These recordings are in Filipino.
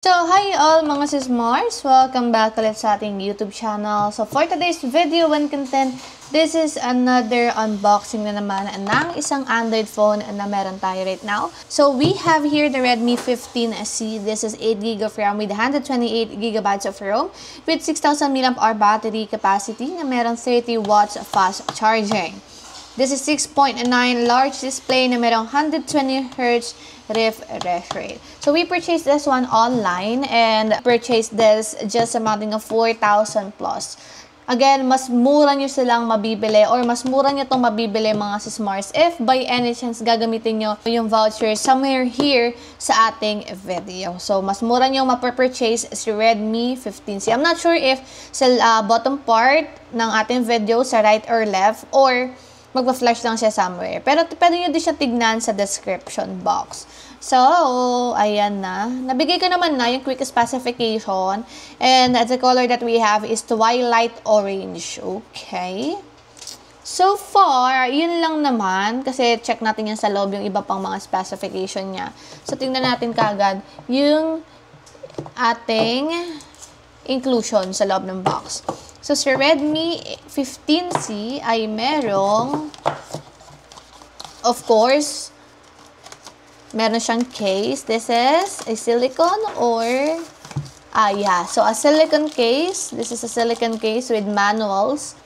So, hi all mga sismars! Welcome back ulit sa ating YouTube channel. So, for today's video and content, this is another unboxing na naman ng isang Android phone na meron tayo right now. So, we have here the Redmi 15C. This is 8GB of RAM with 128GB of ROM with 6,000 mAh battery capacity na meron 30 watts fast charging. This is 6.9 large display na merong 120Hz refresh rate. So, we purchased this one online and purchased this just amounting of 4,000 plus. Again, mas mura nyo silang mabibili or mas mura nyo itong mabibili mga sismars if by any chance gagamitin nyo yung voucher somewhere here sa ating video. So, mas mura nyo mapapurchase si Redmi 15C. I'm not sure if sa bottom part ng ating video sa right or left or magpa-flash lang siya somewhere. Pero pwede nyo din siya tignan sa description box. So, ayan na. Nabigay ko naman na yung quick specification. And the color that we have is Twilight Orange. Okay. So far, yun lang naman. Kasi check natin yan sa loob yung iba pang mga specification niya. So, tingnan natin kagad yung ating inclusion sa loob ng box. So, sa Redmi 15C ay merong, of course, meron siyang case. This is a silicone or, yeah. So, a silicone case. This is a silicone case with manuals.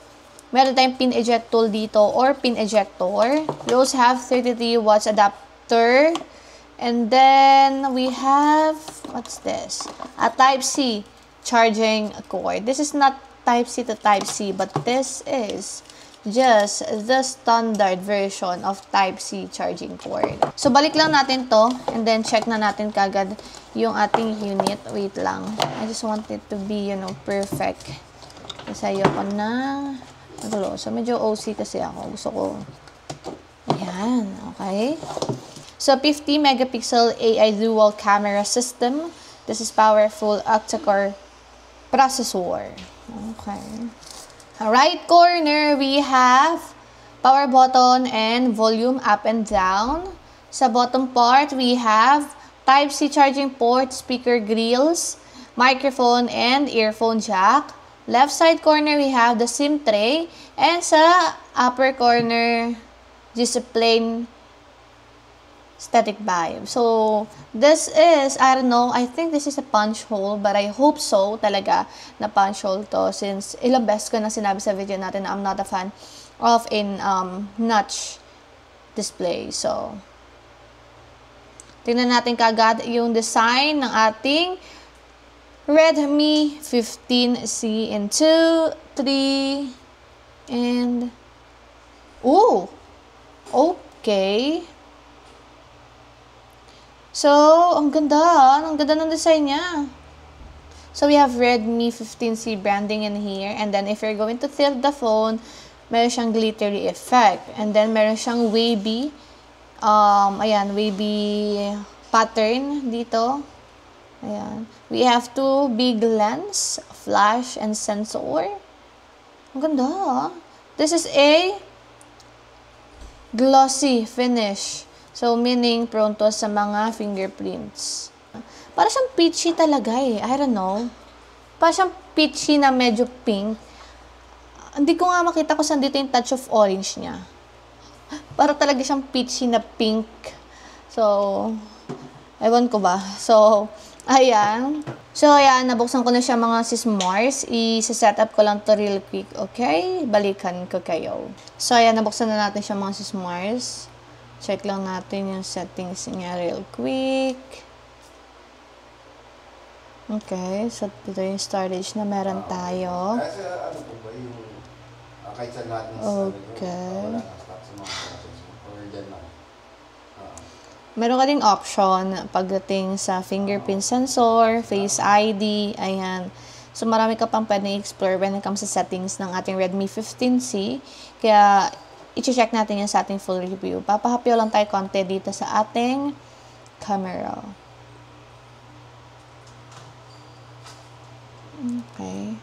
Meron tayong pin eject tool dito or pin ejector. We also have 33 watts adapter. And then, we have, what's this? A Type-C charging cord. This is not Type-C to Type-C, but this is just the standard version of Type-C charging cord. So, balik lang natin to, and then check na natin kagad yung ating unit. Wait lang. I just want it to be, perfect. Kasi ayoko na magulo. So, medyo OC kasi ako. Gusto ko, ayan, okay. So, 50 megapixel AI dual camera system. This is powerful octa-core processor. Okay. Right corner, we have power button and volume up and down. Sa bottom part, we have Type-C charging port, speaker grills, microphone, and earphone jack. Left side corner, we have the SIM tray. And sa upper corner, just a plain static vibe. So, this is, I don't know, I think this is a punch hole, but I hope so talaga na punch hole to since ilang beses ko na sinabi sa video natin na I'm not a fan of in notch display. So, tingnan natin kagad yung design ng ating Redmi 15C in 2, 3, and, ooh, okay. So, ang ganda ng design niya. So, we have Redmi 15C branding in here. And then, if you're going to tilt the phone, meron siyang glittery effect. And then, meron siyang wavy, wavy pattern dito. Ayan. We have two big lens, flash, and sensor. Ang ganda. This is a glossy finish. So, meaning, prone to sa mga fingerprints. Para siyang peachy talaga eh. I don't know. Para siyang peachy na medyo pink. Hindi ko nga makita kung saan dito yung touch of orange niya. Para talaga siyang peachy na pink. So, ewan ko ba. So, ayan. So, ayan. Nabuksan ko na siya mga sismars. I-set up ko lang to real quick. Okay? Balikan ko kayo. So, ayan. Nabuksan na natin siya mga sismars. Check lang natin yung settings niya real quick. Okay, so ito yung storage na meron tayo. Okay. Meron ka ding option pagdating sa fingerprint sensor, face ID, ayan. So marami ka pang pwedeng explore when it comes sa settings ng ating Redmi 15C. Kaya i-check natin yan sa ating full review. Papahapyo lang tayo konti dito sa ating camera. Okay.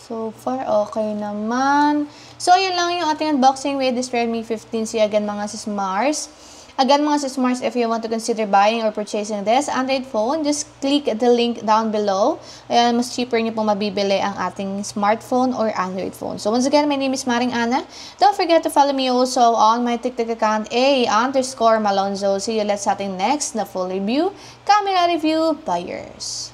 So far, okay naman. So, yun lang yung ating unboxing with this Redmi 15C again mga sis Mars. Again mga sis Mars, if you want to consider buying or purchasing this Android phone, just click the link down below. Ayan, mas cheaper nyo pong mabibili ang ating smartphone or Android phone. So once again, my name is Maring Ana. Don't forget to follow me also on my TikTok account, _Malonzo. See you let's sa ating next na full review, camera review by yours.